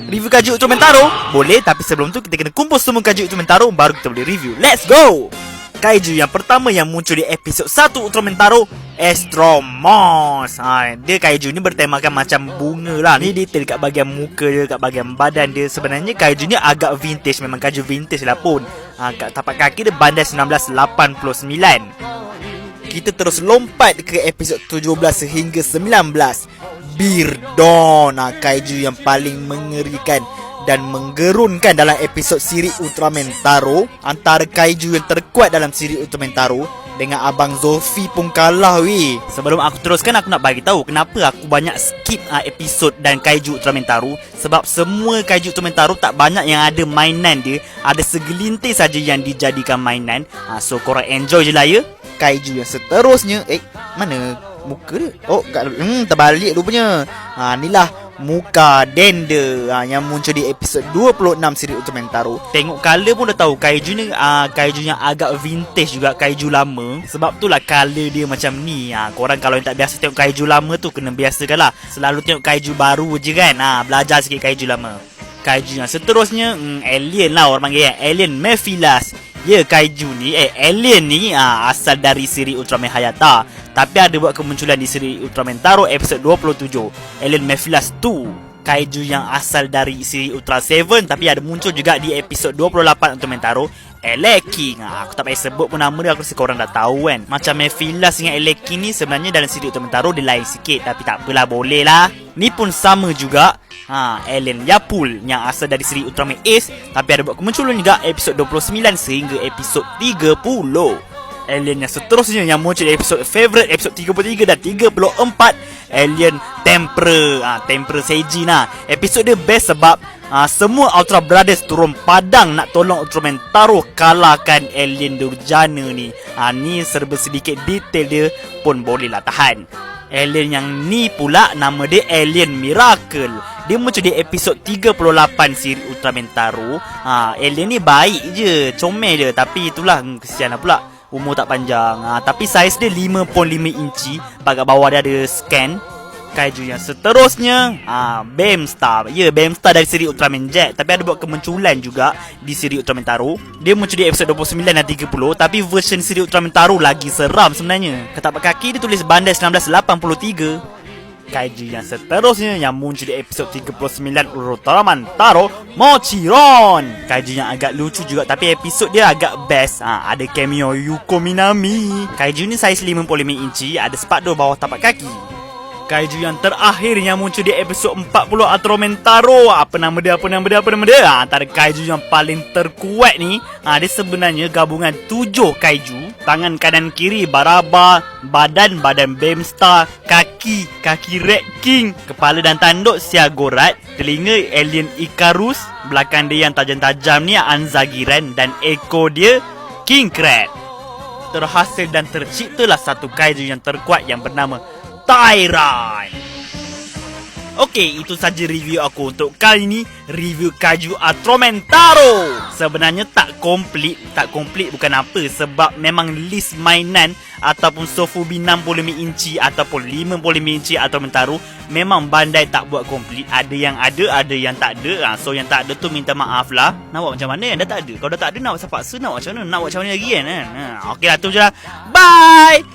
Review kaiju Ultraman Taro? Boleh, tapi sebelum tu kita kena kumpul semua kaiju Ultraman Taro baru kita boleh review. Let's go! Kaiju yang pertama yang muncul di episod 1 Ultraman Taro, Astromos. Dia kaiju ni bertemakan macam bunga lah. Ni detail kat bahagian muka dia, kat bahagian badan dia. Sebenarnya kaiju ni agak vintage, memang kaiju vintage lah pun. Kat tapak kaki dia bandai 1989. Kita terus lompat ke episod 17 sehingga 19. Birdon, kaiju yang paling mengerikan dan menggerunkan dalam episod siri Ultraman Taro. Antara kaiju yang terkuat dalam siri Ultraman Taro. Dengan Abang Zofi pun kalah weh. Sebelum aku teruskan, aku nak bagi tahu kenapa aku banyak skip episod dan kaiju Ultraman Taro. Sebab semua kaiju Ultraman Taro tak banyak yang ada mainan dia. Ada segelintir saja yang dijadikan mainan. So korang enjoy je lah ya. Kaiju yang seterusnya, mana muka dia? Oh, terbalik rupanya. Inilah muka Dender yang muncul di episod 26 siri Ultraman Taro. Tengok color pun dah tahu kaiju ni kaiju yang agak vintage juga, kaiju lama. Sebab tu lah color dia macam ni. Korang kalau yang tak biasa tengok kaiju lama tu kena biasakan lah. Selalu tengok kaiju baru je kan. Belajar sikit kaiju lama. Kaiju yang seterusnya, alien lah orang panggil. Alien Mephilas. Ya, kaiju ni, alien ni asal dari siri Ultraman Hayata. Tapi ada buat kemunculan di siri Ultraman Taro episod 27, Alien Mephilas 2. Kaiju yang asal dari siri Ultra 7 tapi ada muncul juga di episod 28 Ultraman Taro, Eleking. Aku tak payah sebut pun nama dia, aku rasa korang dah tahu kan. Macam Mephilas dengan Eleking ni sebenarnya dalam siri Ultraman Taro dia lain sikit, tapi tak apalah, boleh lah. Ni pun sama juga. Alien Yapul yang asal dari siri Ultraman Ace, tapi ada buat kemunculan juga episod 29 sehingga episod 30. Alien yang seterusnya yang muncul di episod favorite, episod 33 dan 34, Alien Tempera. Tempera Seiji lah. Episod dia best sebab semua Ultra Brothers turun padang nak tolong Ultraman Taro kalahkan alien durjana ni. Ni serba sedikit detail dia pun bolehlah tahan. Alien yang ni pula nama dia Alien Miracle. Dia muncul di episod 38 siri Ultraman Taro. Alien ni baik je, comel je, tapi itulah kesian lah pula, umur tak panjang. Tapi saiz dia 5.5 inci. Bahagian bawah dia ada scan. Kaiju yang seterusnya, Beamstar. Ya, Beamstar dari siri Ultraman Jet, tapi ada buat kemunculan juga di siri Ultraman Taro. Dia muncul di episod 29 dan 30, tapi version siri Ultraman Taro lagi seram sebenarnya. Ketapak kaki dia tulis bandai 1983. Kaiju yang seterusnya yang muncul di episod 39 Ultraman Taro, Mochiron. Kaiju yang agak lucu juga, tapi episod dia agak best. Ada cameo Yuko Minami. Kaiju ni saiz 5.5 inci, ada spakdor bawah tapak kaki. Kaiju yang terakhir yang muncul di episod 40 Ultraman Taro. Apa nama dia? Antara kaiju yang paling terkuat ni, dia sebenarnya gabungan 7 kaiju. Tangan kanan kiri Baraba, badan Beamstar, kaki Red King, kepala dan tanduk Siagorat, telinga Alien Icarus, belakang dia yang tajam-tajam ni Anzagiran, dan ekor dia King Crab. Terhasil dan terciptalah satu kaiju yang terkuat yang bernama Tyran. Okey, itu saja review aku untuk kali ni. Review kaiju Ultraman Taro. Sebenarnya tak komplit bukan apa, sebab memang list mainan ataupun Sofubi 65 inci ataupun 55 inci Ultraman Taro memang bandai tak buat komplit. Ada yang ada yang tak ada. So yang tak ada tu minta maaf lah. Nak buat macam mana? Dah tak ada. Kalau dah tak ada nak buat paksa, nak buat macam mana? Nak buat macam mana lagi kan? Okey lah, tu je lah. Bye.